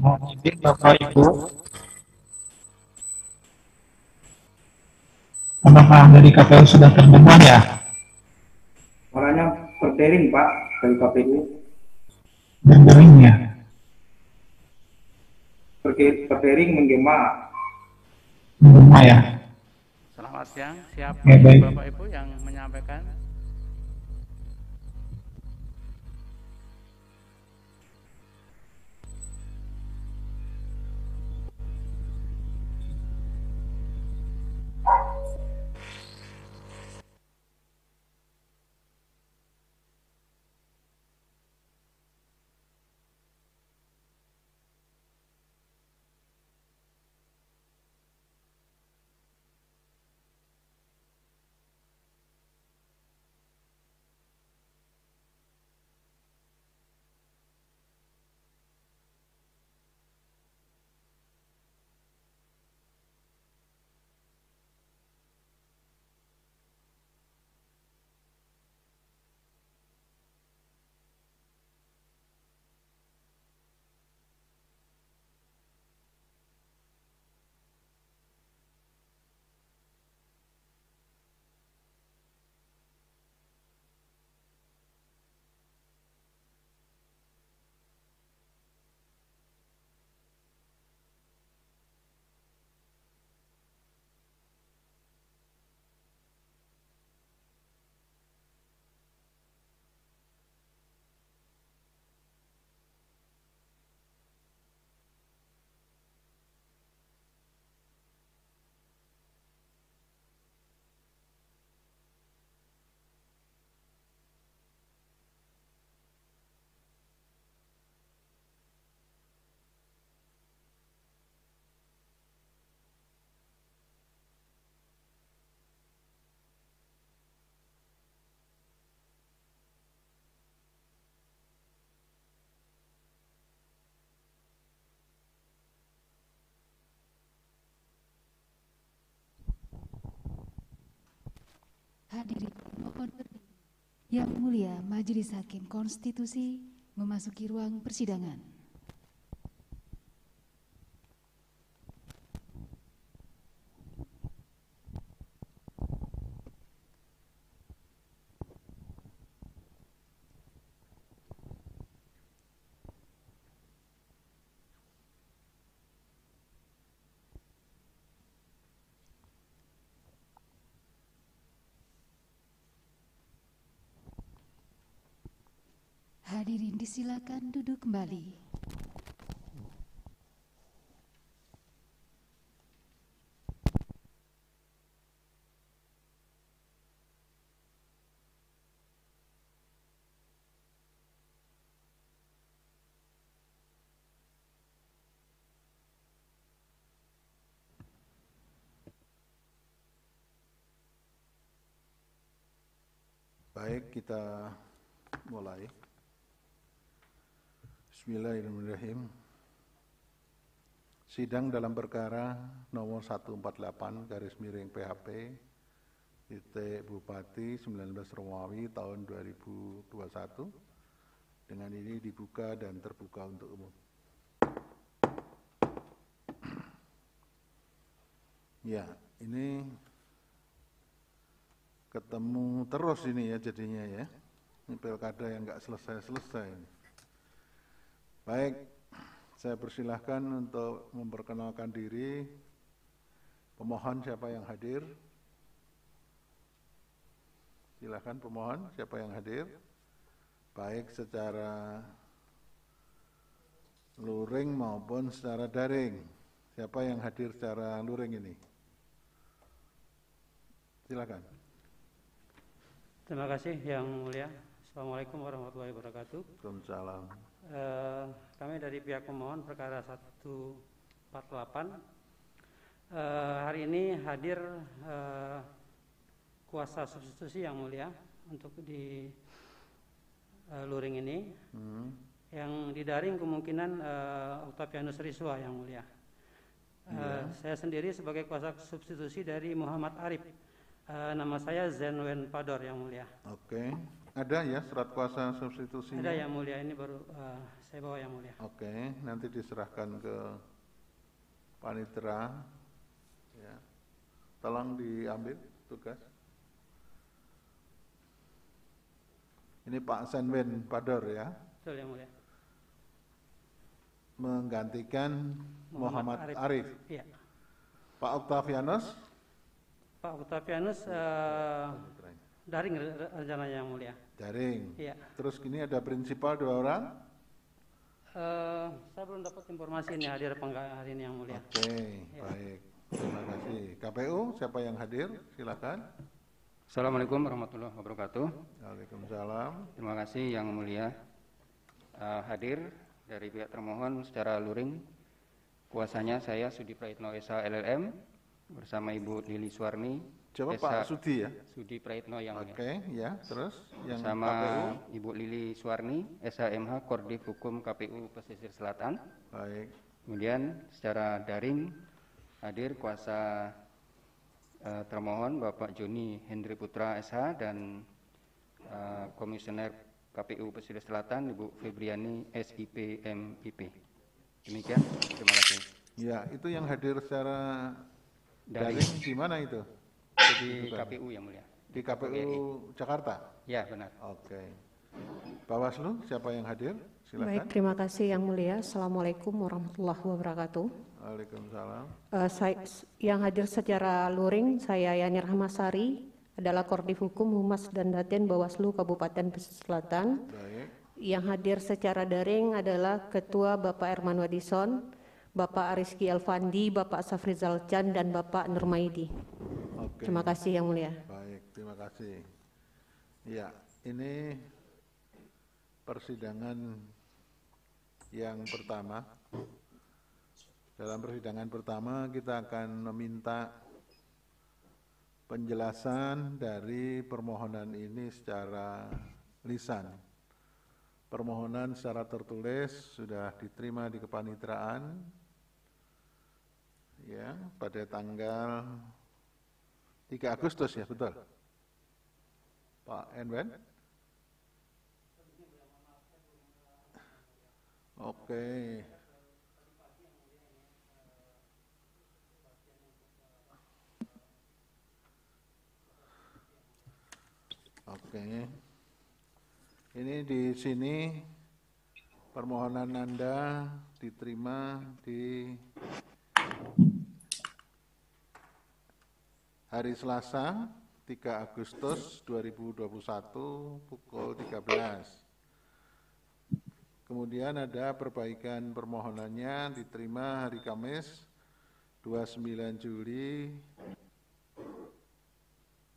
Mohon izin Bapak Ibu, apakah dari KPU sudah terdengar ya? Suaranya berdering Pak dari KPU. Berdering ya? Berdering menggema. Menggema ya? Selamat siang, siapa Ya, ini baik. Bapak Ibu yang menyampaikan? Hadirin mohon berdiri. Yang mulia Majelis Hakim Konstitusi memasuki ruang persidangan. Hadirin disilakan duduk kembali. Baik, kita mulai. Bismillahirrahmanirrahim. Sidang dalam perkara nomor 148 garis miring PHP titik Bupati 19 Romawi tahun 2021 dengan ini dibuka dan terbuka untuk umum. Ya, ini ketemu terus ini ya jadinya ya. Ini pilkada yang nggak selesai-selesai. Baik, saya persilahkan untuk memperkenalkan diri. Pemohon siapa yang hadir? Silakan pemohon siapa yang hadir? Baik secara luring maupun secara daring. Siapa yang hadir secara luring ini? Silakan. Terima kasih Yang Mulia. Assalamualaikum warahmatullahi wabarakatuh. Waalaikumsalam. Kami dari pihak pemohon perkara 148 hari ini hadir kuasa substitusi Yang Mulia untuk di luring ini. Yang didaring kemungkinan Octavianus Riswa Yang Mulia. Saya sendiri sebagai kuasa substitusi dari Muhammad Arif Nama saya Zenwen Pador yang mulia. Oke. Ada ya surat kuasa substitusinya? Ada yang mulia, ini baru saya bawa yang mulia. Oke, nanti diserahkan ke panitera. Ya. Tolong diambil tugas. Ini Pak Zenwen Pador ya, Betul yang mulia. menggantikan Muhammad Arif. Iya. Pak Octavianus? Pak Octavianus daring rencananya yang mulia. Daring. Iya. Terus gini ada prinsipal 2 orang? Saya belum dapat informasi ini hadir apa enggak hari ini yang mulia. Oke, Ya. baik. Terima kasih. KPU, siapa yang hadir? Silakan. Assalamualaikum warahmatullahi wabarakatuh. Waalaikumsalam. Terima kasih yang mulia. Hadir dari pihak termohon secara luring. Kuasanya saya Sudi Praitno SH LLM bersama Ibu Lili Suwarni. Coba SH Pak Sudi ya. Sudi Praitno yang mulia. Oke, ya. Terus yang Bersama KPU? Ibu Lili Suwarni SHMH Kordiv Hukum KPU Pesisir Selatan. Baik. Kemudian secara daring hadir kuasa termohon Bapak Joni Hendri Putra SH dan Komisioner KPU Pesisir Selatan Ibu Febriani SIP MIP. Demikian, terima kasih. Ya, itu yang hadir secara Daring. daring di mana itu? Di KPU yang mulia. Di KPU Jakarta? Ya, benar. Oke. Bawaslu, siapa yang hadir? Silakan. Baik, terima kasih yang mulia. Assalamualaikum warahmatullahi wabarakatuh. Waalaikumsalam. Yang hadir secara luring, saya Yani Rahmasari, adalah Kordiv Hukum, Humas dan Daten Bawaslu Kabupaten Pesisir Selatan. Baik. Yang hadir secara daring adalah Ketua Bapak Herman Wadison, Bapak Ariski Elvandi, Bapak Safrizal Chan, dan Bapak Nurmaidi. Oke. Terima kasih yang mulia. Baik, terima kasih. Ya, ini persidangan yang pertama. Dalam persidangan pertama kita akan meminta penjelasan dari permohonan ini secara lisan. Permohonan secara tertulis sudah diterima di kepanitraan ya pada tanggal 3 Agustus ya, betul? Pak Enwen? Oke. Oke. Ini di sini permohonan Anda diterima di hari Selasa 3 Agustus 2021 pukul 13. Kemudian ada perbaikan permohonannya diterima hari Kamis 29 Juli.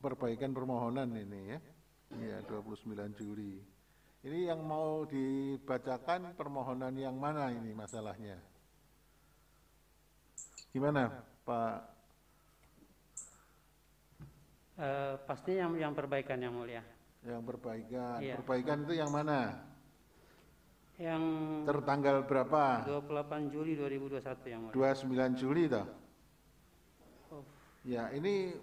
Perbaikan permohonan ini ya. Iya, 29 Juli. Ini yang mau dibacakan permohonan yang mana ini masalahnya? Gimana Pak? Pasti yang perbaikan yang mulia. Yang perbaikan. Iya. Perbaikan itu yang mana? Yang Tertanggal berapa? 28 Juli 2021 yang mulia. 29 Juli toh? Oh, Ya, ini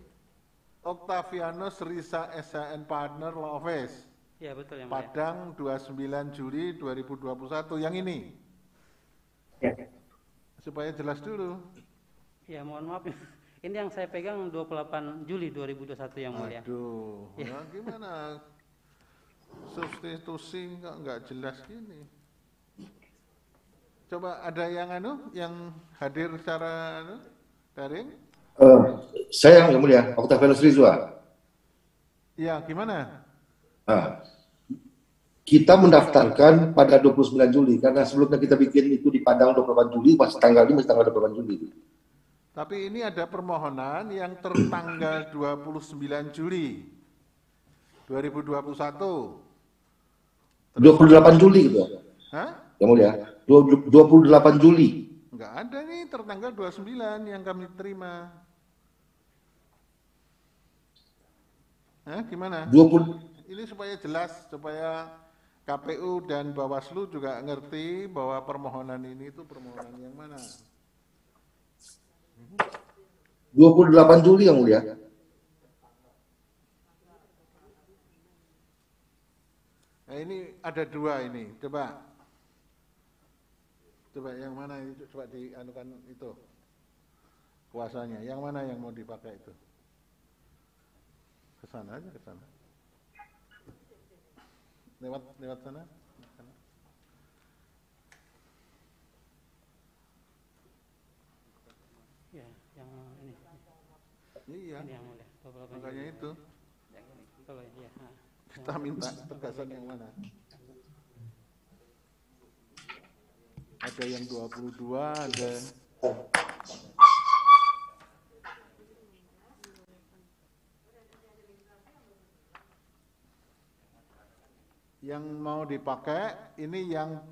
Octavianus Risa SHN Partner Law Office. iya betul yang mulia. Padang 29 Juli 2021 yang ini. Ya. Supaya jelas dulu. Ya mohon maaf. Ini yang saya pegang 28 Juli 2021 yang mulia. Aduh, Ya. nah gimana substitusi nggak jelas gini. Coba ada yang yang hadir secara daring? Saya yang mulia, Octavianus Rizwa. Ya, gimana? Kita mendaftarkan pada 29 Juli karena sebelumnya kita bikin itu di Padang 28 Juli, masih tanggal 28 Juli. Tapi ini ada permohonan yang tertanggal 29 Juli 2021. 28 Juli gitu. Hah? Yang mulia, 28 Juli. Enggak ada nih tertanggal 29 yang kami terima. Hah, gimana? 20 Ini supaya jelas, supaya KPU dan Bawaslu juga ngerti bahwa permohonan ini itu permohonan yang mana. 28 Juli yang mulia. Nah, ini ada dua ini, coba yang mana itu, coba dianukan itu kuasanya, yang mana yang mau dipakai itu? Ke sana aja, ke sana. Lewat sana. Ya, yang ini. Iya. Ini yang mulia. Makanya itu. Kalau ya. Kita minta tegasan yang mana? Ada yang 22, ada yang mau dipakai ini yang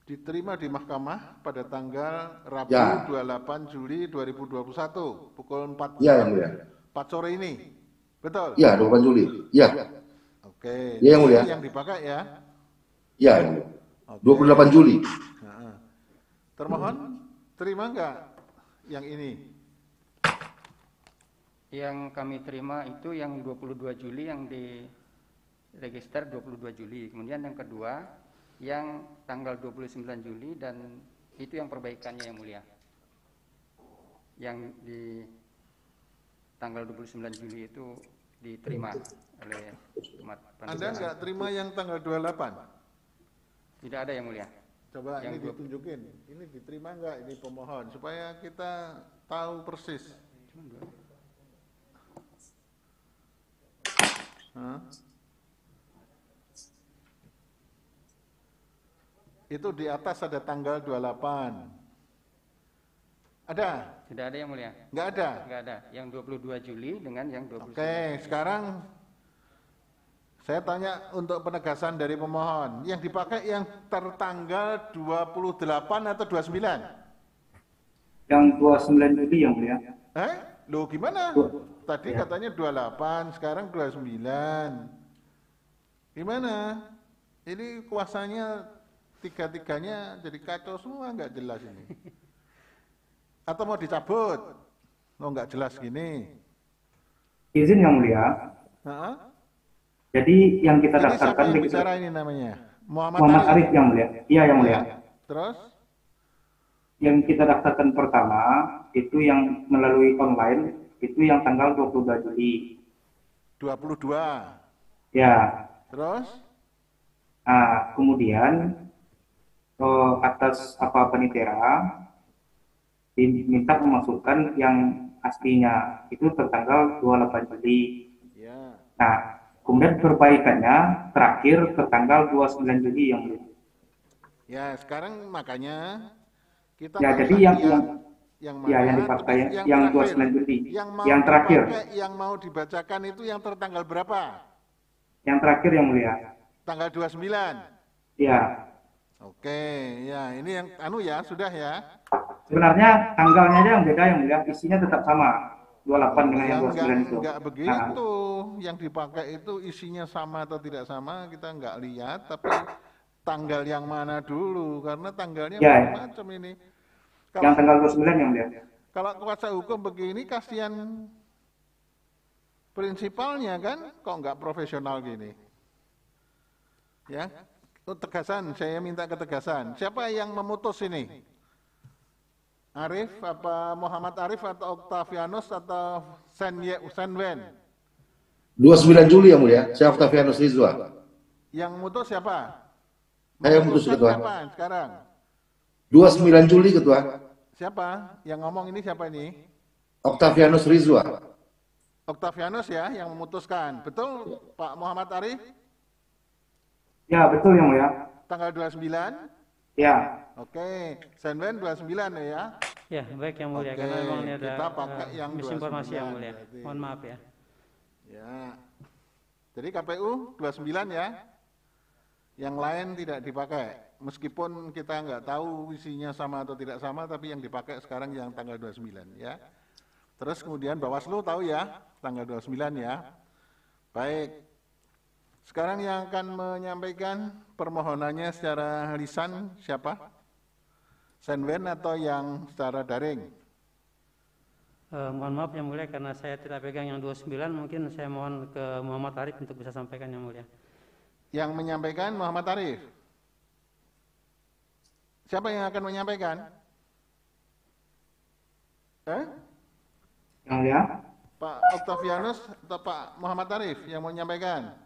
diterima di mahkamah pada tanggal Rabu Ya. 28 Juli 2021 pukul 4 Iya, yang mulia. 4 sore ini. Betul? Iya, 28 Juli. Iya. Oke. Iya, yang mulia. Ini yang dipakai ya. Iya, yang mulia. 28 Juli. Nah, termohon terima enggak yang ini? Yang kami terima itu yang 22 Juli yang di register 22 Juli. Kemudian yang kedua yang tanggal 29 Juli dan itu yang perbaikannya yang mulia. Yang di tanggal 29 Juli itu diterima oleh umat Anda Pantura. enggak terima yang tanggal 28? Tidak ada yang mulia. Coba Yang ini ditunjukin. Ini diterima enggak ini pemohon supaya kita tahu persis. Hah? Itu di atas ada tanggal 28. Ada? Tidak ada yang mulia. Enggak ada? Enggak ada. Yang 22 Juli dengan yang 29. Oke, sekarang saya tanya untuk penegasan dari pemohon. Yang dipakai yang tertanggal 28 atau 29? Yang 29 Juli yang mulia. Loh gimana? Tadi katanya 28, sekarang 29. Gimana? Ini kuasanya tiga-tiganya jadi kacau semua, nggak jelas ini. Atau mau dicabut? Oh nggak jelas gini. Izin yang mulia. Jadi yang kita Ini daftarkan siapa yang bicara ini namanya? Muhammad Arif yang mulia. Iya yang mulia. Terus? Yang kita daftarkan pertama itu yang melalui online itu yang tanggal 22 Juli. 22. Ya. Terus? Nah, kemudian atas penitera diminta memasukkan yang aslinya itu tertanggal 28 Juli. Ya. Nah, kemudian perbaikannya terakhir tertanggal 29 Juli yang mulia. Ya, sekarang makanya kita ya jadi yang dipakai yang 29 Juli. Yang terakhir. Yang mau dibacakan itu yang tertanggal berapa? Yang terakhir yang mulia. Tanggal 29. Ya. Oke, ya ini yang ya sudah ya. Sebenarnya tanggalnya aja yang beda yang mulia, isinya tetap sama. 28 dengan yang 29 itu. Enggak begitu. Yang dipakai itu isinya sama atau tidak sama kita enggak lihat, tapi tanggal yang mana dulu karena tanggalnya macam-macam ini. Kalau, yang tanggal 29 yang mulia. Kalau kuasa hukum begini kasihan prinsipalnya kan, kok enggak profesional gini. Ya, tegasan, saya minta ketegasan. Siapa yang memutus ini? Arif, apa Muhammad Arif atau Octavianus atau Senwen? 29 Juli yang mulia, saya Octavianus Rizwa. Yang mutus siapa? Saya mutus ketua. Siapa sekarang? 29 Juli ketua. Siapa? Yang ngomong ini siapa ini? Octavianus Rizwa. Octavianus ya yang memutuskan. Betul Pak Muhammad Arif? Ya, betul yang mulia. Tanggal 29? Ya. Oke, Senwen 29 ya? Ya, baik yang mulia. Karena memang ini ada kita pakai yang misinformasi yang mulia. Berarti. Mohon maaf ya. Ya. Jadi KPU 29 ya? Yang lain tidak dipakai. Meskipun kita nggak tahu isinya sama atau tidak sama, tapi yang dipakai sekarang yang tanggal 29 ya. Terus kemudian Bawaslu tahu ya, tanggal 29 ya. Baik. Sekarang yang akan menyampaikan permohonannya secara lisan siapa? Senwen atau yang secara daring? Mohon maaf Yang Mulia karena saya tidak pegang yang 29, mungkin saya mohon ke Muhammad Arif untuk bisa sampaikan Yang Mulia. Yang menyampaikan Muhammad Arif. Siapa yang akan menyampaikan? Yang Mulia. Pak Octavianus atau Pak Muhammad Arif yang mau menyampaikan?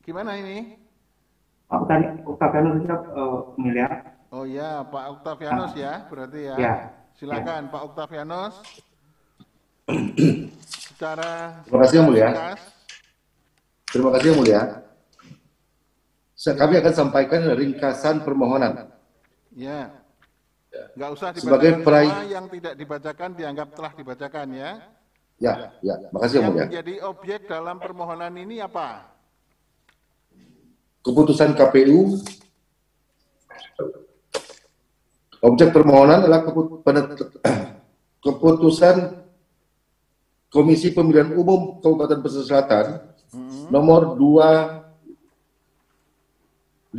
Gimana ini? Pak Octavianus Mulia. Oh ya, Pak Octavianus ya, berarti ya. Ya. Silakan Pak Octavianus. Secara Terima kasih Yang Mulia. ringkas. Terima kasih Yang Mulia. Kami akan sampaikan ringkasan permohonan. Ya. Nggak usah Sebagai dibacakan semua, yang tidak dibacakan dianggap telah dibacakan ya. Ya, makasih Yang Yang Mulia. menjadi objek dalam permohonan ini apa? Keputusan KPU. Objek permohonan adalah keputusan Komisi Pemilihan Umum Kabupaten Pesisir Selatan nomor 259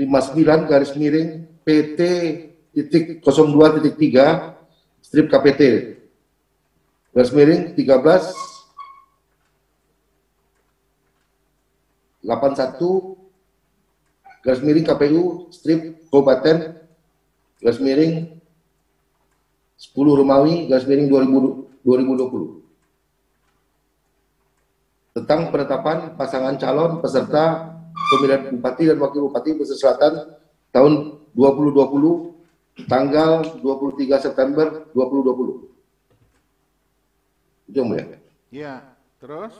PT.02.3 strip KPT /13 81 KPU strip Kabupaten /10 Romawi /2020 tentang penetapan pasangan calon peserta pemilihan bupati dan wakil bupati Pesisir Selatan tahun 2020 tanggal 23 September 2020. Itu Yang Mulia. Ya, terus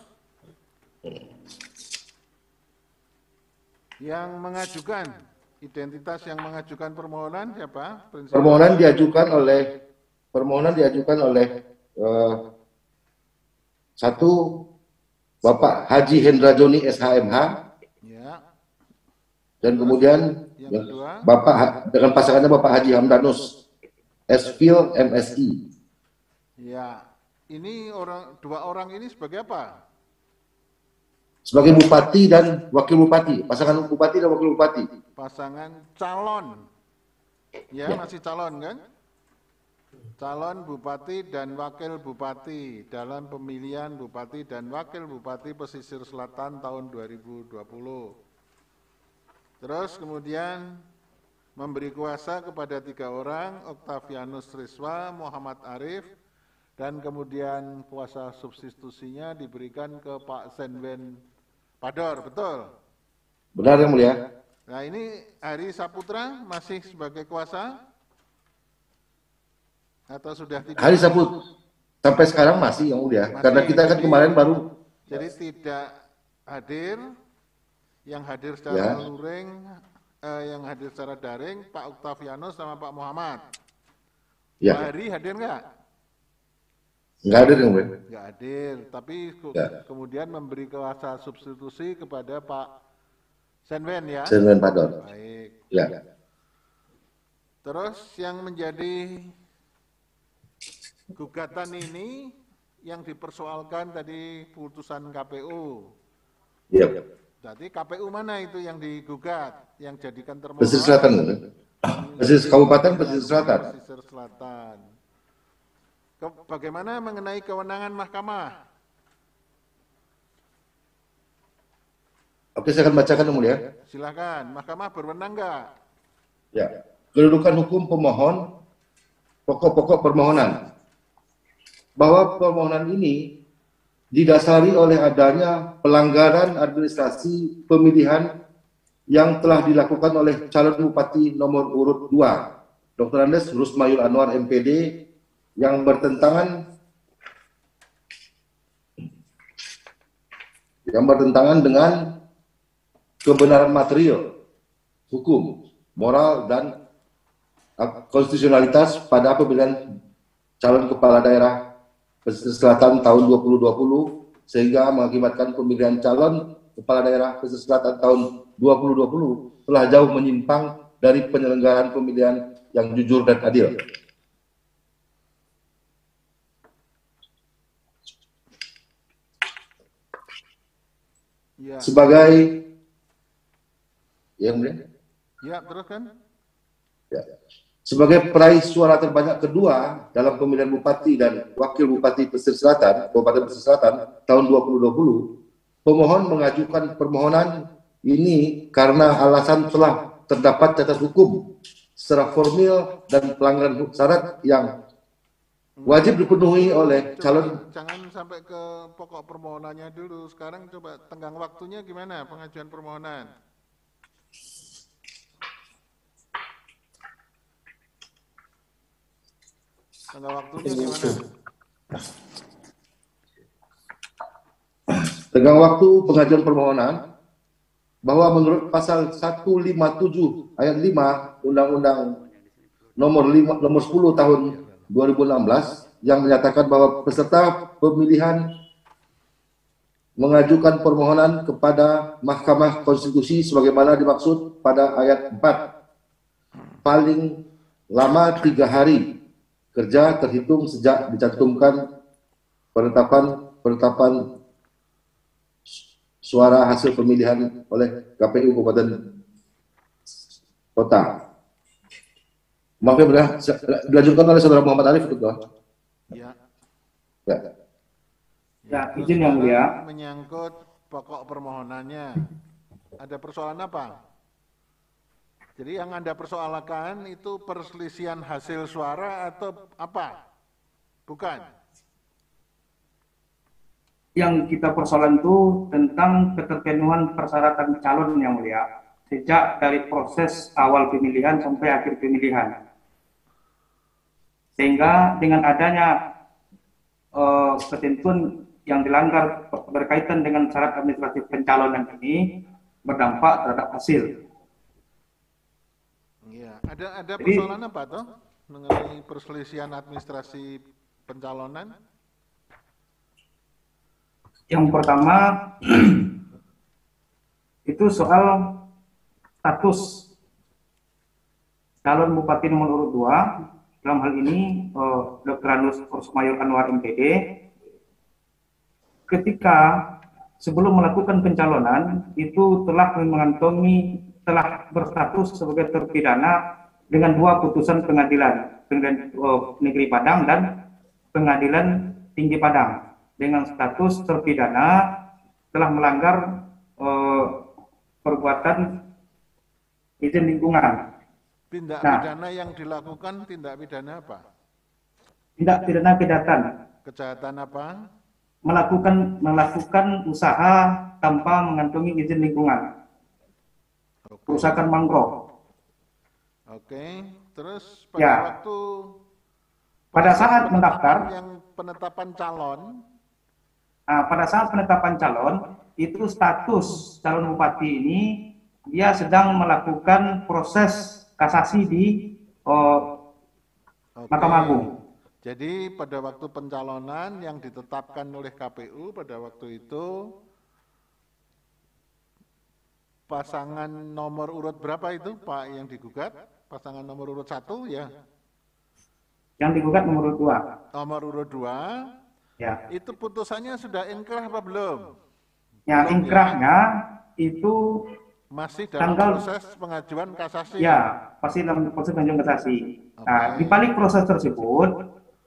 yang mengajukan, identitas yang mengajukan permohonan siapa? Prinsip. Permohonan diajukan oleh satu Bapak Haji Hendra Joni SHMH, Ya. dan kemudian Yang kedua, Bapak dengan pasangannya Bapak Haji Hamdanus SPhil MSI. ya. Ini dua orang ini sebagai apa? Sebagai bupati dan wakil bupati, pasangan bupati dan wakil bupati. Pasangan calon. Ya, masih calon kan? Calon bupati dan wakil bupati dalam pemilihan bupati dan wakil bupati Pesisir Selatan tahun 2020. Terus kemudian memberi kuasa kepada 3 orang, Octavianus Riswa, Muhammad Arif, dan kemudian kuasa substitusinya diberikan ke Pak Senwen Pador, betul? Benar Yang Mulia? Nah ini Hari Saputra masih sebagai kuasa? Atau sudah tidak? Hari Sabtu sampai sekarang masih Yang Mulia, karena kita kan kemarin baru. Jadi tidak hadir, yang hadir secara luring, yang hadir secara daring, Pak Octavianus sama Pak Muhammad. Ya. Pak Hari hadir nggak? Nggak hadir Yang Mulia. Nggak hadir, tapi kemudian memberi kuasa substitusi kepada Pak Senwen ya? Senwen Pador. Baik. Ya. Terus yang menjadi gugatan ini yang dipersoalkan tadi putusan KPU. Iya. Jadi KPU mana itu yang digugat, yang jadikan termohon? Pesisir Selatan. Pesisir Kabupaten Pesisir Selatan. Pesisir Selatan. Bagaimana mengenai kewenangan mahkamah? Oke, saya akan bacakan Yang Mulia. Silakan, mahkamah berwenang nggak? Ya. Kedudukan hukum pemohon, pokok-pokok permohonan. Bahwa permohonan ini didasari oleh adanya pelanggaran administrasi pemilihan yang telah dilakukan oleh calon bupati nomor urut 2, Dr. Andes Rusmayul Anwar MPD, yang bertentangan dengan kebenaran material, hukum, moral, dan konstitusionalitas pada pemilihan calon kepala daerah Pesisir Selatan tahun 2020, sehingga mengakibatkan pemilihan calon kepala daerah Pesisir Selatan tahun 2020 telah jauh menyimpang dari penyelenggaraan pemilihan yang jujur dan adil. Ya. Sebagai Yang Mulia? Ya, terus kan? Ya. sebagai peraih suara terbanyak kedua dalam pemilihan Bupati dan Wakil Bupati Pesisir Selatan, Kabupaten Pesisir Selatan tahun 2020, pemohon mengajukan permohonan ini karena alasan telah terdapat cacat hukum secara formil dan pelanggaran syarat yang wajib dipenuhi oleh calon. Jangan sampai ke pokok permohonannya dulu. Sekarang coba tenggang waktunya gimana pengajuan permohonan? Tenggang waktunya gimana? Tenggang waktu pengajuan permohonan bahwa menurut pasal 157 ayat 5 Undang-Undang nomor 10 tahun 2016 yang menyatakan bahwa peserta pemilihan mengajukan permohonan kepada Mahkamah Konstitusi sebagaimana dimaksud pada ayat 4 paling lama 3 hari kerja terhitung sejak dicantumkan penetapan suara hasil pemilihan oleh KPU Kabupaten Kota. Maaf ya, dilanjutkan oleh Saudara Muhammad Arif, betul? Ya. Ya. Ya, izin yang mulia. Menyangkut pokok permohonannya. Ada persoalan apa? Jadi yang Anda persoalkan itu perselisihan hasil suara atau apa? Bukan. Yang kita persoalan itu tentang keterpenuhan persyaratan calon yang mulia. Sejak dari proses awal pemilihan sampai akhir pemilihan. Sehingga dengan adanya ketentuan yang dilanggar berkaitan dengan syarat administratif pencalonan ini berdampak terhadap hasil. Iya, ada persoalan apa toh mengenai perselisihan administrasi pencalonan? Yang pertama itu soal status calon Bupati nomor urut 2, dalam hal ini Dr. Anus Mayor Anwar MPD, ketika sebelum melakukan pencalonan itu telah berstatus sebagai terpidana dengan 2 putusan pengadilan negeri Padang dan Pengadilan Tinggi Padang dengan status terpidana telah melanggar perbuatan izin lingkungan. Tindak pidana yang dilakukan tindak pidana apa? Tindak pidana kejahatan. Kejahatan apa? Melakukan usaha tanpa mengantongi izin lingkungan. Kerusakan mangrove. Oke, terus pada saat mendaftar yang penetapan calon. Pada saat penetapan calon itu status calon bupati ini dia sedang melakukan proses kasasi di Mahkamah Agung. Jadi pada waktu pencalonan yang ditetapkan oleh KPU pada waktu itu pasangan nomor urut berapa itu Pak yang digugat? Pasangan nomor urut 1 ya? Yang digugat nomor urut 2. Nomor urut 2. Ya. Itu putusannya sudah inkrah apa belum? Ya, inkrahnya itu masih dalam proses pengajuan kasasi. Ya, pasti dalam proses pengajuan kasasi. Nah, di balik proses tersebut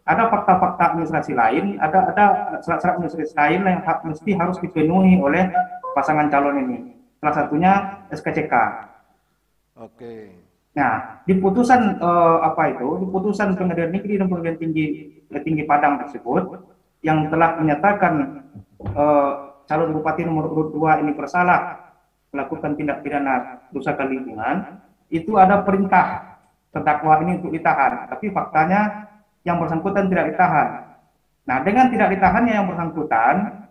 ada fakta-fakta administrasi lain, ada syarat-syarat administrasi lain yang mesti harus dipenuhi oleh pasangan calon ini. Salah satunya SKCK. Oke. Nah, di putusan di putusan Pengadilan Negeri dan Pengadilan Tinggi Padang tersebut yang telah menyatakan calon bupati nomor urut 2 ini bersalah melakukan tindak pidana kerusakan lingkungan, itu ada perintah terdakwa ini untuk ditahan, tapi faktanya yang bersangkutan tidak ditahan. Nah, dengan tidak ditahannya yang bersangkutan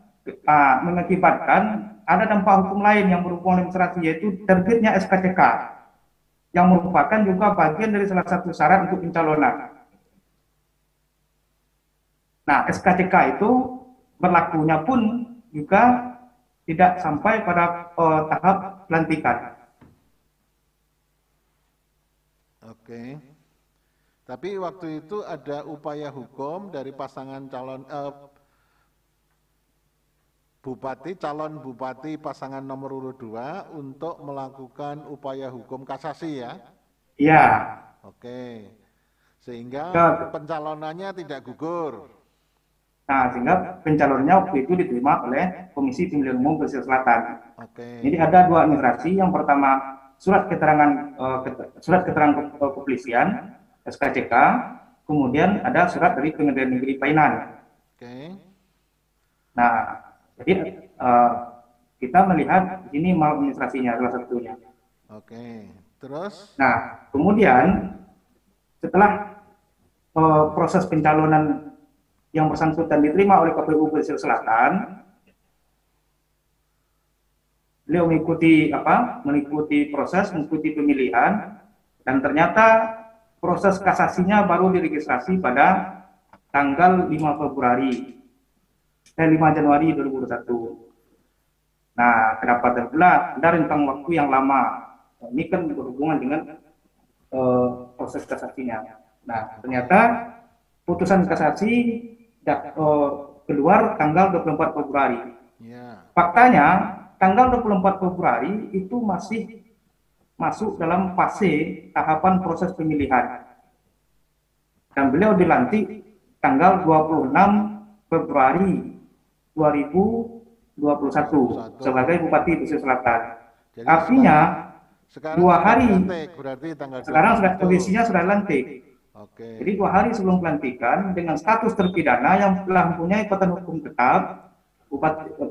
mengakibatkan ada dampak hukum lain yang berhubungan administrasi, yaitu terbitnya SKCK yang merupakan juga bagian dari salah satu syarat untuk pencalonan. Nah, SKCK itu berlakunya pun juga tidak sampai pada tahap pelantikan. Oke. Tapi waktu itu ada upaya hukum dari pasangan calon calon bupati pasangan nomor urut 2 untuk melakukan upaya hukum kasasi ya? Iya. Oke. Sehingga Ke- pencalonannya tidak gugur. Nah, sehingga pencalonannya waktu itu diterima oleh Komisi Pemilihan Umum Pesisir Selatan. Oke. Jadi ada dua administrasi. Yang pertama surat keterangan kepolisian SKCK, kemudian ada surat dari Pengadilan Negeri Painan. Oke. Nah, jadi kita melihat di sini maladministrasinya salah satunya. Oke. Terus? Nah, kemudian setelah proses pencalonan yang bersangkutan diterima oleh KPU Pesisir Selatan, beliau mengikuti proses, mengikuti pemilihan, dan ternyata proses kasasinya baru diregistrasi pada tanggal 5 Januari 2021. Nah, kenapa terbelah? Ada rentang waktu yang lama. Ini kan berhubungan dengan proses kasasinya. Nah, ternyata putusan kasasi keluar tanggal 24 Februari. Ya. Faktanya, tanggal 24 Februari itu masih masuk dalam fase tahapan proses pemilihan. Dan beliau dilantik tanggal 26 Februari 2021 sebagai Bupati Pesisir Selatan. Jadi Artinya, sekarang 2 hari, dilantik, berarti tanggal sekarang sudah 20. kondisinya sudah lantik. Oke. Jadi 2 hari sebelum pelantikan dengan status terpidana yang telah mempunyai kekuatan hukum tetap,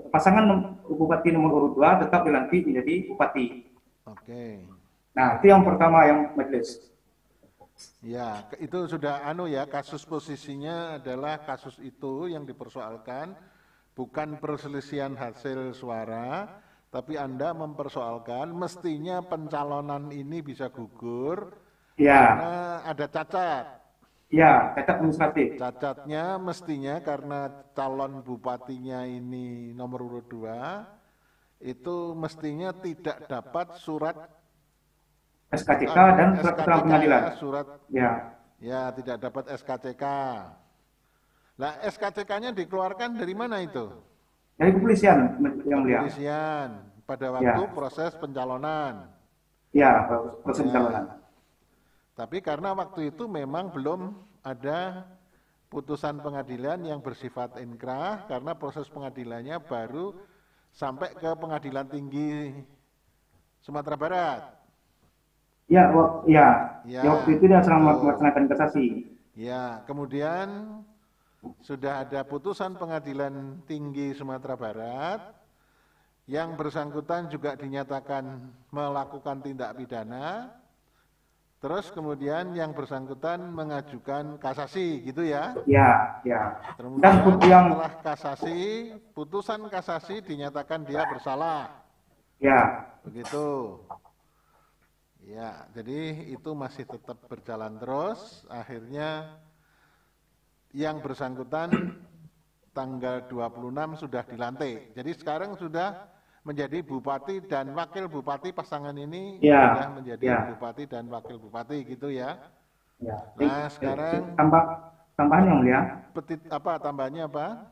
pasangan Bupati nomor urut 2 tetap dilantik menjadi Bupati. Oke. Nah, itu yang pertama yang majelis. Ya, itu sudah kasus posisinya adalah kasus itu yang dipersoalkan, bukan perselisihan hasil suara, tapi Anda mempersoalkan mestinya pencalonan ini bisa gugur Ya, karena ada cacat. ya, cacat administratif. Cacatnya mestinya karena calon bupatinya ini nomor urut 2, itu mestinya tidak dapat surat SKCK dan surat keterangan pengadilan. Ya, tidak dapat SKCK. Nah, SKCK-nya dikeluarkan dari mana itu? dari kepolisian yang mulia. Kepolisian pada waktu proses pencalonan. Ya, proses pencalonan. Tapi karena waktu itu memang belum ada putusan pengadilan yang bersifat inkrah, karena proses pengadilannya baru sampai ke Pengadilan Tinggi Sumatera Barat. Ya, waktu itu dia sedang melaksanakan kasasi. Ya, kemudian sudah ada putusan Pengadilan Tinggi Sumatera Barat yang bersangkutan juga dinyatakan melakukan tindak pidana. Terus kemudian yang bersangkutan mengajukan kasasi, gitu ya? Ya. Kemudian yang setelah kasasi, putusan kasasi dinyatakan dia bersalah. Ya. Begitu. Ya, jadi itu masih tetap berjalan terus. Akhirnya yang bersangkutan tanggal 26 sudah dilantik. Jadi sekarang sudah menjadi bupati dan wakil bupati, pasangan ini sudah menjadi bupati dan wakil bupati, gitu ya. Ya. Nah, sekarang tambahan yang mulia. Tambahannya apa?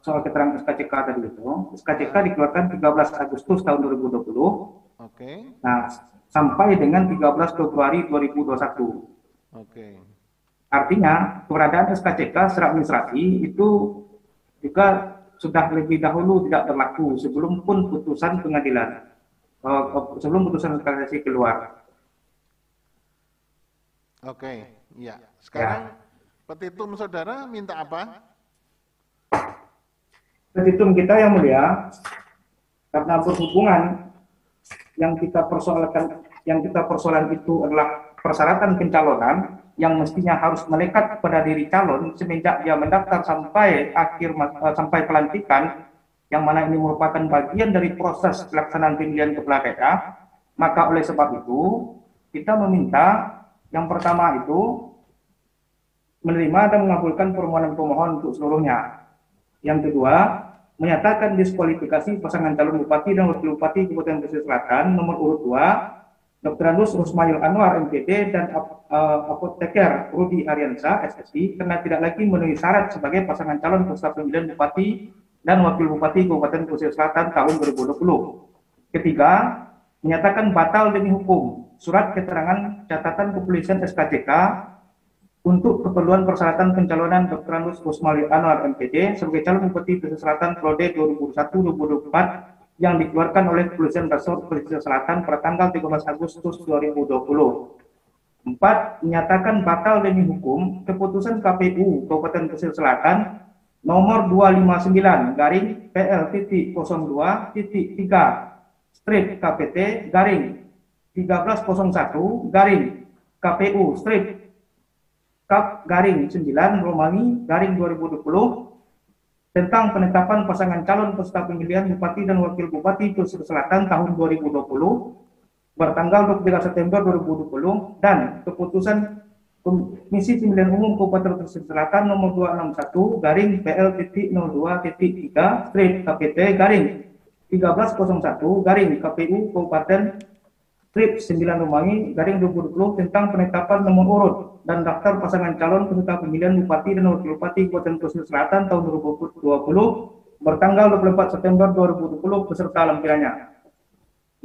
Soal keterangan SKCK tadi itu. SKCK dikeluarkan 13 Agustus tahun 2020. Oke. Nah, sampai dengan 13 Februari 2021. Oke. Artinya, keberadaan SKCK secara administrasi itu juga sudah lebih dahulu tidak berlaku sebelum pun putusan pengadilan, sebelum putusan kasasi keluar. Oke, ya. Sekarang petitum saudara minta apa? Petitum kita yang mulia, karena berhubungan yang kita persoalkan itu adalah persyaratan pencalonan yang mestinya harus melekat pada diri calon semenjak dia mendaftar sampai sampai pelantikan, yang mana ini merupakan bagian dari proses pelaksanaan pemilihan kepala daerah. Maka oleh sebab itu kita meminta yang pertama itu menerima dan mengabulkan permohonan pemohon untuk seluruhnya. Yang kedua, menyatakan diskualifikasi pasangan calon bupati dan wakil bupati Kabupaten Pesisir Selatan nomor urut 2 Dr. Anus Rusmail Anwar MPD dan apoteker Rudi Ariansa SSI karena tidak lagi memenuhi syarat sebagai pasangan calon peserta pemilihan bupati dan wakil bupati Kabupaten Pesisir Selatan tahun 2020. Ketiga, menyatakan batal demi hukum surat keterangan catatan kepolisian SKCK untuk keperluan persyaratan pencalonan Dr. Anus Rusmail Anwar MPD sebagai calon Bupati Pesisir Selatan periode 2021-2024 yang dikeluarkan oleh Kepolisian Resort Pesisir Selatan pada tanggal 13 Agustus 2020. 4. Menyatakan batal demi hukum keputusan KPU Kabupaten Pesisir Selatan nomor 259 garing PL.02.3 garing 1301 garing KPU Kap garing 9 Romangi garing 2020 tentang penetapan pasangan calon peserta pemilihan Bupati dan Wakil Bupati Pesisir Selatan tahun 2020 bertanggal 23 September 2020 dan keputusan Komisi Pemilihan Umum Kabupaten Pesisir Selatan nomor 261 garing PL.02.3/KPT garing 1301 garing KPU Kabupaten 9 Romangi garing 2020 tentang penetapan nomor urut dan daftar pasangan calon peserta pemilihan Bupati dan Wakil Bupati Kabupaten Pesisir Selatan tahun 2020 bertanggal 24 September 2020 beserta lampirannya.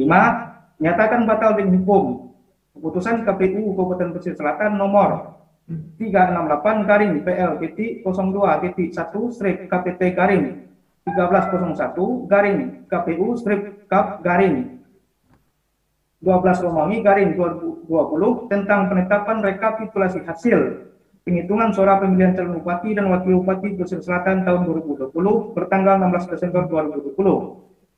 5. Nyatakan batal demi hukum keputusan KPU Kabupaten Pesisir Selatan nomor 368 garing PL.02.1/KPT garing 1301 garing KPU/Kap garing 12 Romangi garing 2020 tentang penetapan rekapitulasi hasil penghitungan suara pemilihan calon Bupati dan Wakil Bupati Pesisir Selatan tahun 2020 bertanggal 16 Desember 2020.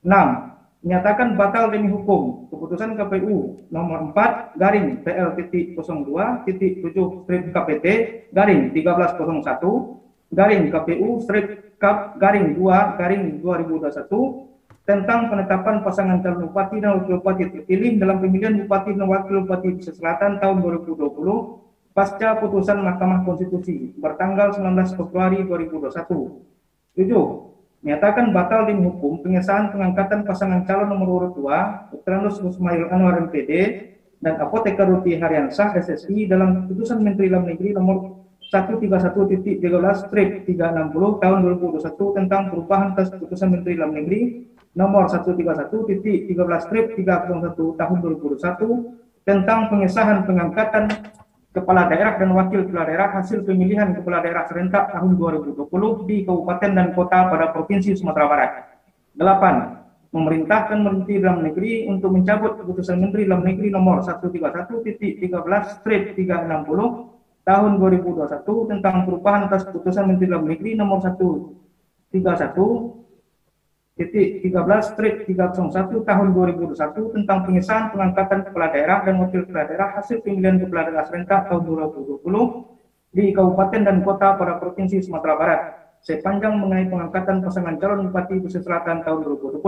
6. Menyatakan batal demi hukum keputusan KPU nomor 4 garing PL.02.7/KPT garing 1301 garing KPU/Kap garing 2 garing 2021 tentang penetapan pasangan calon Bupati dan Wakil Bupati terpilih dalam pemilihan Bupati dan Wakil Bupati Pesisir Selatan tahun 2020 pasca putusan Mahkamah Konstitusi bertanggal 19 Februari 2021. 7. Menyatakan batal demi hukum pengesahan pengangkatan pasangan calon nomor urut 2 Dr. Anus Rusmail Anwar MPD dan Apoteker Ruti Haryansyah SSI dalam keputusan Menteri Dalam Negeri nomor 131.13/360 tahun 2021 tentang perubahan atas keputusan Menteri Dalam Negeri nomor 131.13/301 tahun 2021 tentang pengesahan pengangkatan Kepala Daerah dan Wakil Kepala Daerah hasil pemilihan Kepala Daerah serentak tahun 2020 di Kabupaten dan Kota pada Provinsi Sumatera Barat. 8. Memerintahkan Menteri Dalam Negeri untuk mencabut keputusan Menteri Dalam Negeri nomor 131.13/360 tahun 2021 tentang perubahan atas keputusan Menteri Dalam Negeri nomor 131.13/301 tahun 2021 tentang pengesahan pengangkatan Kepala Daerah dan Wakil Kepala Daerah hasil pemilihan Kepala Daerah serentak tahun 2020 di Kabupaten dan Kota pada Provinsi Sumatera Barat sepanjang mengenai pengangkatan pasangan calon Bupati Pesisir Selatan tahun 2020.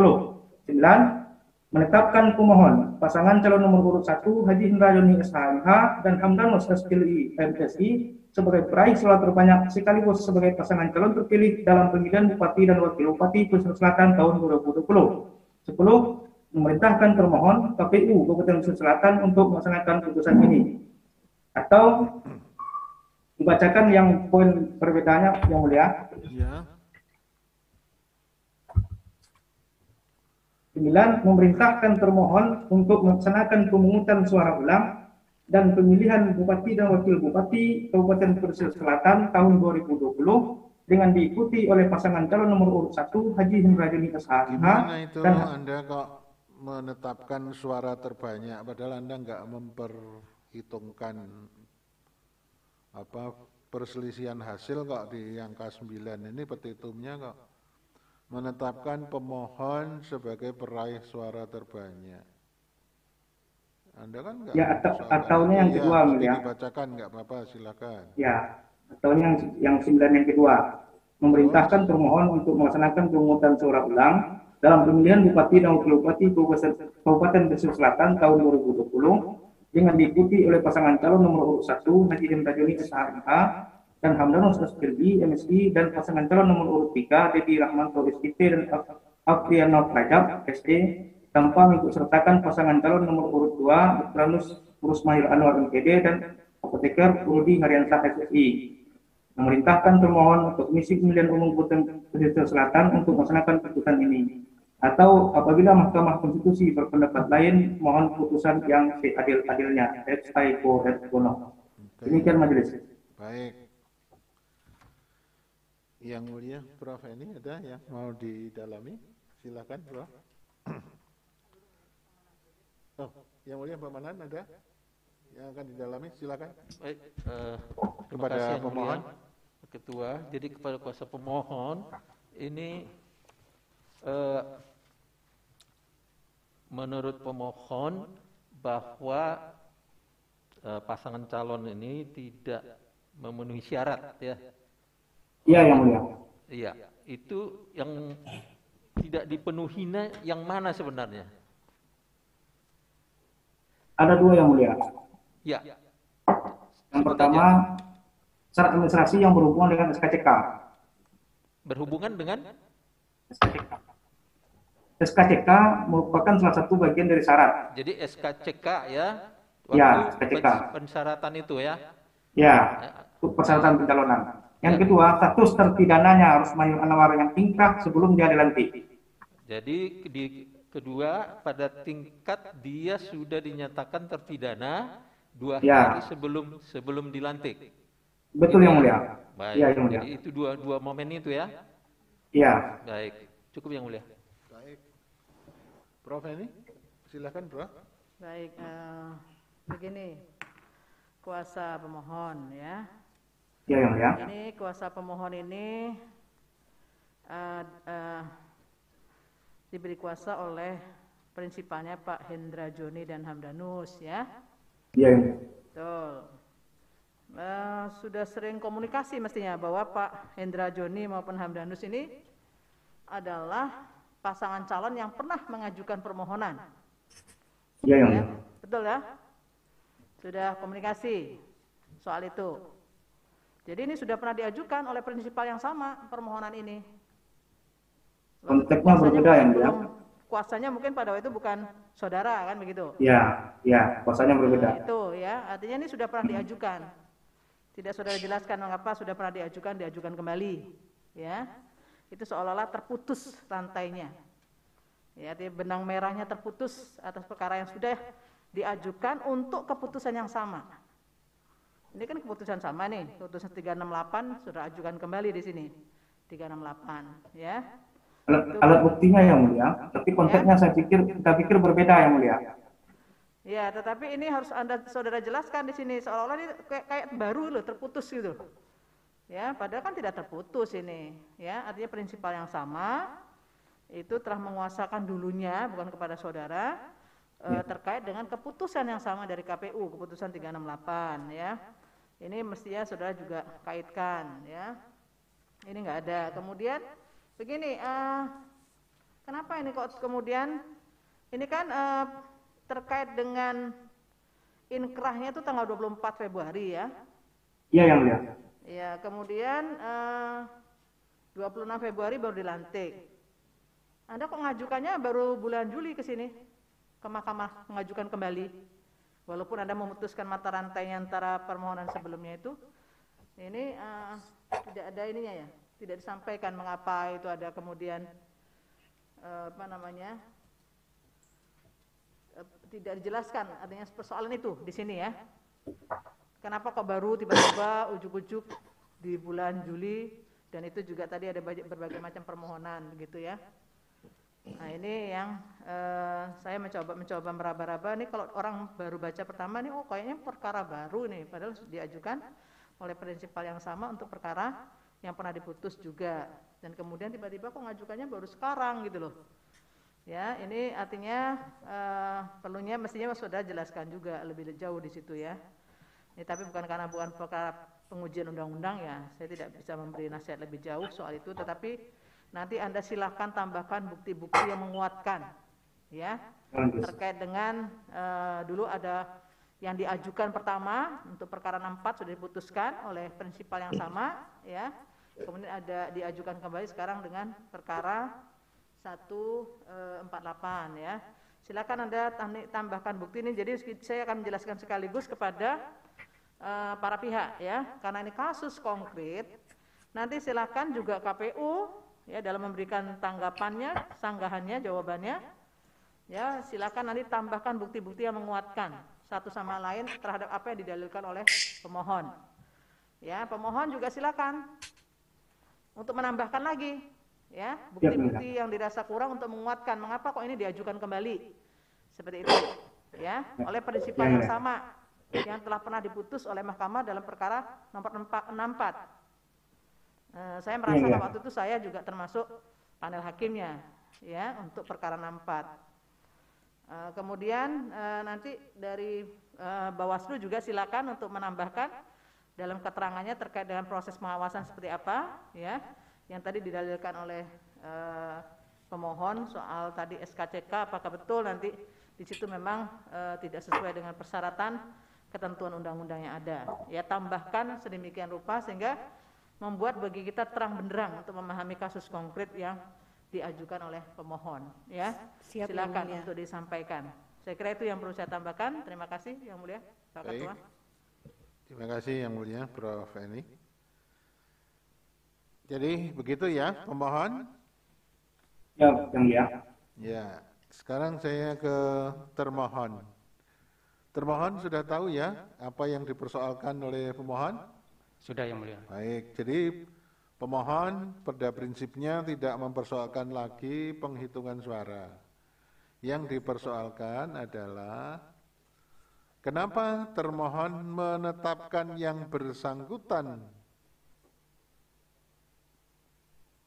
9. Menetapkan pemohon pasangan calon nomor urut 1 Haji Hendra Yoni SHMH dan Hamdanus SPLI MSI sebagai peraih suara terbanyak sekaligus sebagai pasangan calon terpilih dalam pemilihan Bupati dan Wakil Bupati Pesisir Selatan tahun 2020. 10. Memerintahkan termohon KPU Kabupaten Pesisir Selatan untuk melaksanakan putusan ini. Atau dibacakan yang poin perbedaannya yang mulia. Ya. 9. Memerintahkan termohon untuk melaksanakan pemungutan suara ulang dan pemilihan Bupati dan Wakil Bupati Kabupaten Pesisir Selatan tahun 2020 dengan diikuti oleh pasangan calon nomor urut 1 Haji Hendra Yoni SHMH. Gimana itu dan Anda kok menetapkan suara terbanyak padahal Anda nggak memperhitungkan perselisihan hasil kok di angka 9 ini petitumnya kok menetapkan pemohon sebagai peraih suara terbanyak. Anda kan nggak ya ataunya yang kedua ya, ya. dibacakan nggak apa-apa, silakan. Ya, ataunya yang 9 yang kedua. Memerintahkan termohon untuk melaksanakan pemungutan suara ulang dalam pemilihan Bupati dan Wakil Bupati Kabupaten Pesisir Selatan tahun 2020 dengan diikuti oleh pasangan calon nomor urut 1 Haji Hendra Yoni SHMH dan Hamdanus SPLI MSI dan pasangan calon nomor urut 3 Dedi Rahmanto SIP dan Afriano Rajab SD tanpa mengikutsertakan pasangan calon nomor urut 2 Dr. Anus Rusmail Anwar MPD dan Apoteker Ruti Haryansyah SSI. Memerintahkan termohon untuk Komisi Pemilihan Umum Kabupaten Pesisir Selatan untuk melaksanakan putusan ini. Atau apabila Mahkamah Konstitusi berpendapat lain, mohon putusan yang seadil-adilnya. Ex aequo et bono. Demikian majelis. Baik. Yang mulia Prof. ini ada yang mau didalami? Silakan, Prof. Oh, yang mulia Pak Manan ada yang akan didalami? Silakan. Baik, Kepada terima kasih yang pemohon. mulia, Ketua. Jadi kepada kuasa pemohon ini menurut pemohon bahwa pasangan calon ini tidak memenuhi syarat, ya. Iya, yang mulia. Iya, itu yang tidak dipenuhinya yang mana sebenarnya? Ada dua, yang mulia. Ya. Yang pertama, syarat administrasi yang berhubungan dengan SKCK. Berhubungan dengan SKCK. SKCK merupakan salah satu bagian dari syarat. jadi SKCK, ya. Ya, SKCK. Pensyaratan itu, ya. Ya, untuk persyaratan pencalonan. Yang kedua, status terpidananya harus Mayun Anwar yang ingkrah sebelum dia dilantik. Jadi di kedua, pada tingkat dia sudah dinyatakan terpidana 2 Ya. hari sebelum dilantik. Betul, yang mulia. Baik. Iya, yang mulia. Jadi itu dua momen itu, ya. Iya. Baik. Cukup, yang mulia. Baik. Prof. ini silakan, Prof. Baik, begini, kuasa pemohon, ya. Iya, yang mulia. Ini kuasa pemohon ini diberi kuasa oleh prinsipalnya Pak Hendra Joni dan Hamdanus, ya. Iya, yang mulia. Betul. Sudah sering komunikasi mestinya bahwa Pak Hendra Joni maupun Hamdanus ini adalah pasangan calon yang pernah mengajukan permohonan. Iya, yang Ya, mulia. betul ya? Sudah komunikasi soal itu. Jadi ini sudah pernah diajukan oleh prinsipal yang sama permohonan ini. Konteksnya berbeda, yang mulia. Kuasanya mungkin pada waktu itu bukan saudara, kan begitu? Iya, iya, kuasanya berbeda. Nah, itu ya, artinya ini sudah pernah diajukan. Tidak saudara jelaskan mengapa sudah pernah diajukan kembali, ya. Itu seolah-olah terputus rantainya. Ya, artinya benang merahnya terputus atas perkara yang sudah diajukan untuk keputusan yang sama. Ini kan keputusan sama nih, keputusan 368 sudah ajukan kembali di sini. 368, ya. Alat buktinya, yang mulia, tapi konteksnya kita pikir berbeda, yang mulia. Ya, tetapi ini harus saudara jelaskan di sini seolah-olah ini kayak baru loh, terputus gitu. Ya, padahal kan tidak terputus ini. Ya, artinya prinsipal yang sama itu telah menguasakan dulunya, bukan kepada saudara, terkait dengan keputusan yang sama dari KPU, keputusan 368, ya. Ini mestinya saudara juga kaitkan, ya. Ini nggak ada. Kemudian begini, kenapa ini kok kemudian ini kan terkait dengan inkrahnya itu tanggal 24 Februari, ya. Iya, yang mulia. Ya, kemudian 26 Februari baru dilantik. Anda kok ngajukannya baru bulan Juli ke sini, ke mahkamah mengajukan kembali. Walaupun Anda memutuskan mata rantainya antara permohonan sebelumnya itu, ini tidak ada ininya ya, tidak disampaikan mengapa itu ada kemudian tidak dijelaskan, artinya persoalan itu di sini ya. Kenapa kok baru tiba-tiba ujuk-ujuk di bulan Juli, dan itu juga tadi ada berbagai macam permohonan begitu ya. Nah, ini yang saya mencoba meraba-raba nih, kalau orang baru baca pertama nih, oh kayaknya perkara baru nih, padahal diajukan oleh prinsipal yang sama untuk perkara yang pernah diputus juga, dan kemudian tiba-tiba kok ngajukannya baru sekarang gitu loh. Ya, ini artinya perlunya mestinya saudara jelaskan juga lebih jauh di situ ya. Ini tapi bukan perkara pengujian undang-undang ya, saya tidak bisa memberi nasihat lebih jauh soal itu, tetapi nanti Anda silahkan tambahkan bukti-bukti yang menguatkan, ya, terkait dengan dulu ada yang diajukan pertama untuk perkara 64 sudah diputuskan oleh prinsipal yang sama, ya, kemudian ada diajukan kembali sekarang dengan perkara 148, ya. Silakan Anda tambahkan bukti ini. Jadi saya akan menjelaskan sekaligus kepada para pihak, ya, karena ini kasus konkret. Nanti silakan juga KPU ya dalam memberikan tanggapannya, sanggahannya, jawabannya, ya silakan nanti tambahkan bukti-bukti yang menguatkan satu sama lain terhadap apa yang didalilkan oleh pemohon. Ya, pemohon juga silakan untuk menambahkan lagi, ya bukti-bukti yang dirasa kurang untuk menguatkan mengapa kok ini diajukan kembali, seperti itu, ya oleh prinsipal yang sama yang telah pernah diputus oleh Mahkamah dalam perkara nomor 64. Saya merasa waktu itu saya juga termasuk panel hakimnya, ya untuk perkara 64. Kemudian nanti dari Bawaslu juga silakan untuk menambahkan dalam keterangannya terkait dengan proses pengawasan seperti apa, ya yang tadi didalilkan oleh pemohon soal tadi SKCK, apakah betul nanti di situ memang tidak sesuai dengan persyaratan ketentuan undang-undang yang ada, ya tambahkan sedemikian rupa sehingga membuat bagi kita terang benderang untuk memahami kasus konkret yang diajukan oleh pemohon, ya. Silakan untuk disampaikan. Saya kira itu yang perlu saya tambahkan. Terima kasih Yang Mulia Pak Ketua. Terima kasih Yang Mulia Prof. Eni. Jadi begitu ya pemohon? Ya, Yang Mulia. Ya, sekarang saya ke termohon. Termohon sudah tahu ya apa yang dipersoalkan oleh pemohon? Sudah Yang Mulia. Baik, jadi pemohon pada prinsipnya tidak mempersoalkan lagi penghitungan suara. Yang dipersoalkan adalah kenapa termohon menetapkan yang bersangkutan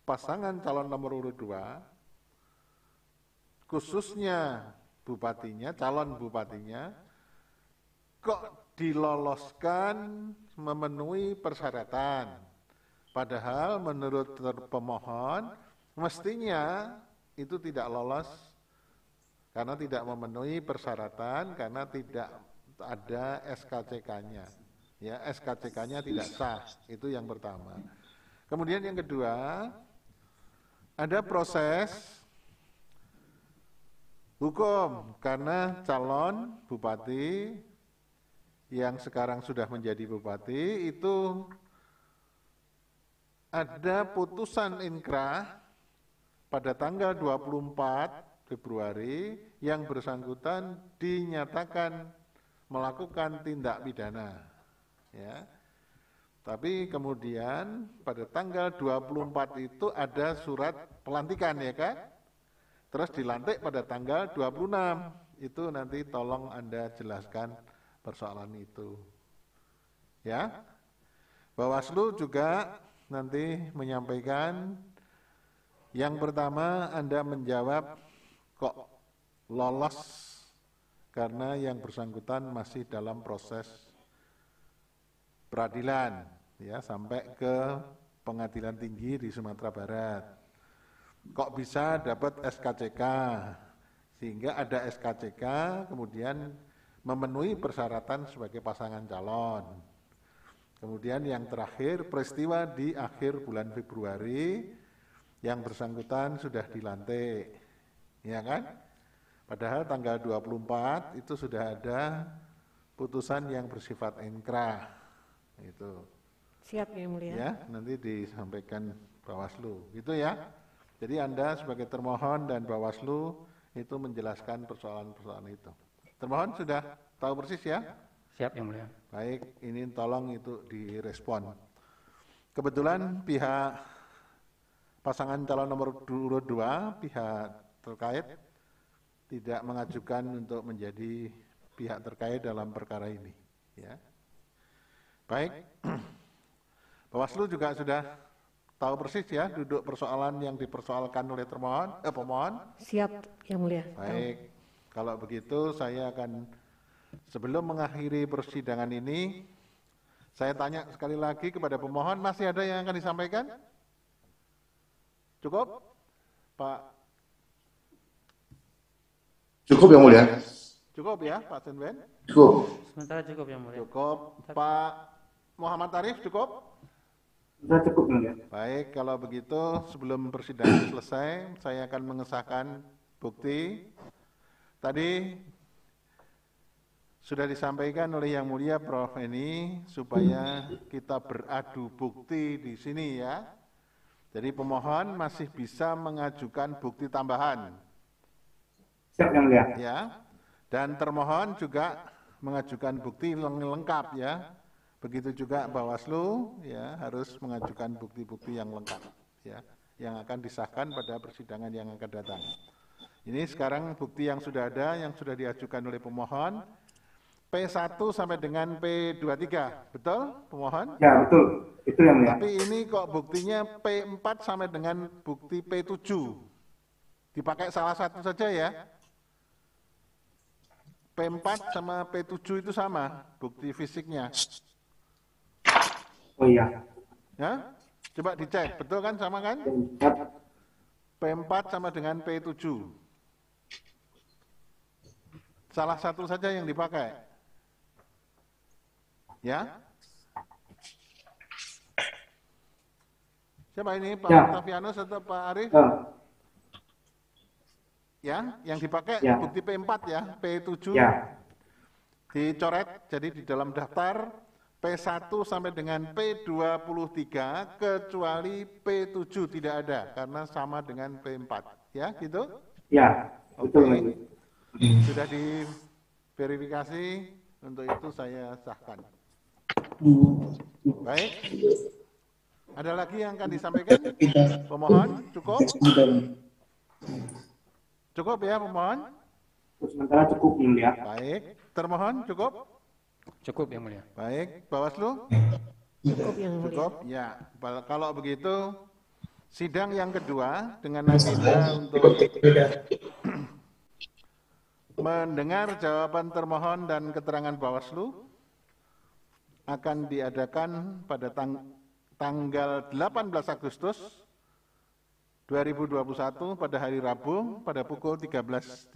pasangan calon nomor urut 2, khususnya bupatinya, calon bupatinya, kok diloloskan memenuhi persyaratan. Padahal menurut pemohon mestinya itu tidak lolos karena tidak memenuhi persyaratan, karena tidak ada SKCK-nya. Ya, SKCK-nya tidak sah. Itu yang pertama. Kemudian yang kedua, ada proses hukum karena calon bupati yang sekarang sudah menjadi bupati itu ada putusan inkrah pada tanggal 24 Februari yang bersangkutan dinyatakan melakukan tindak pidana, ya. Tapi kemudian pada tanggal 24 itu ada surat pelantikan, ya kan? Terus dilantik pada tanggal 26. Itu nanti tolong Anda jelaskan persoalan itu. Ya. Bawaslu juga nanti menyampaikan yang pertama Anda menjawab kok lolos karena yang bersangkutan masih dalam proses peradilan, ya, sampai ke pengadilan tinggi di Sumatera Barat. Kok bisa dapat SKCK? Sehingga ada SKCK kemudian memenuhi persyaratan sebagai pasangan calon. Kemudian yang terakhir peristiwa di akhir bulan Februari yang bersangkutan sudah dilantik, ya kan? Padahal tanggal 24 itu sudah ada putusan yang bersifat inkrah, itu. Siap Yang Mulia. Ya, nanti disampaikan Bawaslu, gitu ya. Jadi Anda sebagai termohon dan Bawaslu itu menjelaskan persoalan-persoalan itu. Termohon sudah tahu persis ya? Siap Yang Mulia. Baik, ini tolong itu direspon. Kebetulan pihak pasangan calon nomor urut 2, pihak terkait tidak mengajukan untuk menjadi pihak terkait dalam perkara ini, ya. Baik. Bawaslu juga sudah tahu persis ya duduk persoalan yang dipersoalkan oleh pemohon. Siap Yang Mulia. Baik. Kalau begitu saya akan sebelum mengakhiri persidangan ini, saya tanya sekali lagi kepada pemohon, masih ada yang akan disampaikan? Cukup? Pak? Cukup Yang Mulia. Cukup ya Pak Senben? Cukup. Sementara cukup Yang Mulia. Cukup. Pak Muhammad Arif cukup? Sudah cukup Yang Mulia. Baik, kalau begitu sebelum persidangan selesai, saya akan mengesahkan bukti. Tadi sudah disampaikan oleh Yang Mulia Prof. Eni supaya kita beradu bukti di sini ya. Jadi pemohon masih bisa mengajukan bukti tambahan. Siap yang mulia. Ya. Dan termohon juga mengajukan bukti lengkap ya. Begitu juga Bawaslu ya harus mengajukan bukti-bukti yang lengkap ya, yang akan disahkan pada persidangan yang akan datang. Ini sekarang bukti yang sudah ada, yang sudah diajukan oleh pemohon P1 sampai dengan P23, betul pemohon? Ya betul, itu yang mulia. Tapi ini kok buktinya P4 sampai dengan bukti P7, dipakai salah satu saja ya. P4 sama P7 itu sama bukti fisiknya. Oh iya. Ya, coba dicek, betul kan sama kan? P4 sama dengan P7. Salah satu saja yang dipakai. Ya. Siapa ini, Pak Octavianus atau Pak Arif? Ya, yang dipakai bukti P4 ya, P7 dicoret, jadi di dalam daftar P1 sampai dengan P23 kecuali P7 tidak ada karena sama dengan P4, ya gitu? Ya, betul. Sudah diverifikasi, untuk itu saya sahkan. Baik. Ada lagi yang akan disampaikan? Pemohon, cukup? Cukup ya pemohon? Sementara cukup yang mulia. Baik. Termohon cukup? Cukup yang mulia. Baik. Bawaslu? Cukup yang mulia. Cukup? Ya. Kalau begitu, sidang yang kedua dengan agenda untuk mendengar jawaban termohon dan keterangan Bawaslu akan diadakan pada tanggal 18 Agustus 2021 pada hari Rabu pada pukul 13.30.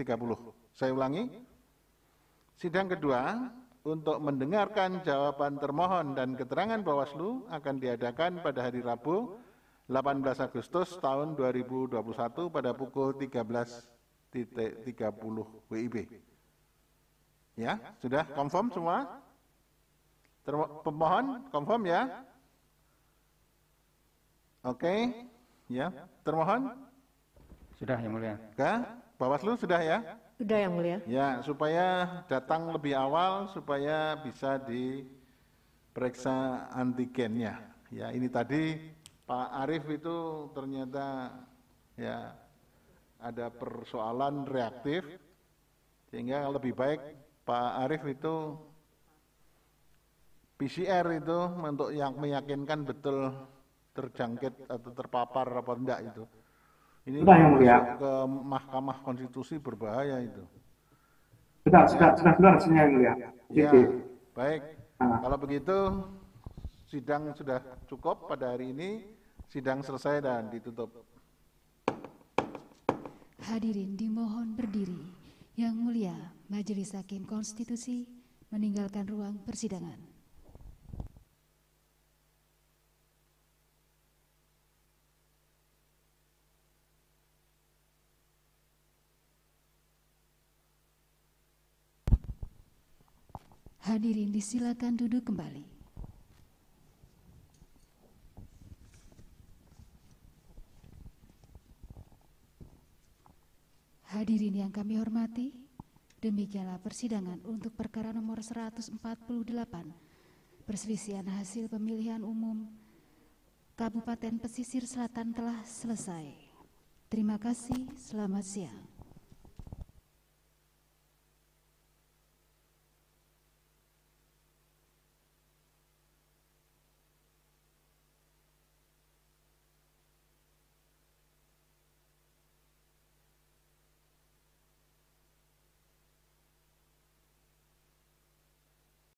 Saya ulangi, sidang kedua untuk mendengarkan jawaban termohon dan keterangan Bawaslu akan diadakan pada hari Rabu 18 Agustus tahun 2021 pada pukul 13.30 WIB. Ya, sudah confirm semua? Pemohon confirm ya? Oke, ya. Termohon? Sudah yang mulia. Bawaslu sudah ya? Sudah yang mulia. Ya, supaya datang lebih awal supaya bisa diperiksa antigennya. Ya, ini tadi Pak Arif itu ternyata ya ada persoalan reaktif sehingga lebih baik Pak Arif itu PCR itu untuk yang meyakinkan betul terjangkit atau terpapar apa enggak itu. Ini masuk ke Mahkamah Konstitusi berbahaya itu. Sudah rasanya yang mulia. Ya, baik. Kalau begitu sidang sudah cukup pada hari ini, sidang selesai dan ditutup. Hadirin dimohon berdiri. Yang mulia Majelis Hakim Konstitusi meninggalkan ruang persidangan. Hadirin disilakan duduk kembali. Hadirin yang kami hormati, demikianlah persidangan untuk perkara nomor 148, perselisihan hasil pemilihan umum Kabupaten Pesisir Selatan telah selesai. Terima kasih, selamat siang.